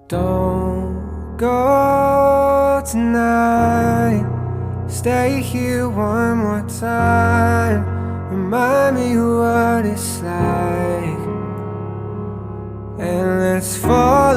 Don't go tonight. Stay here one more time. Remind me what it's like, and let's fall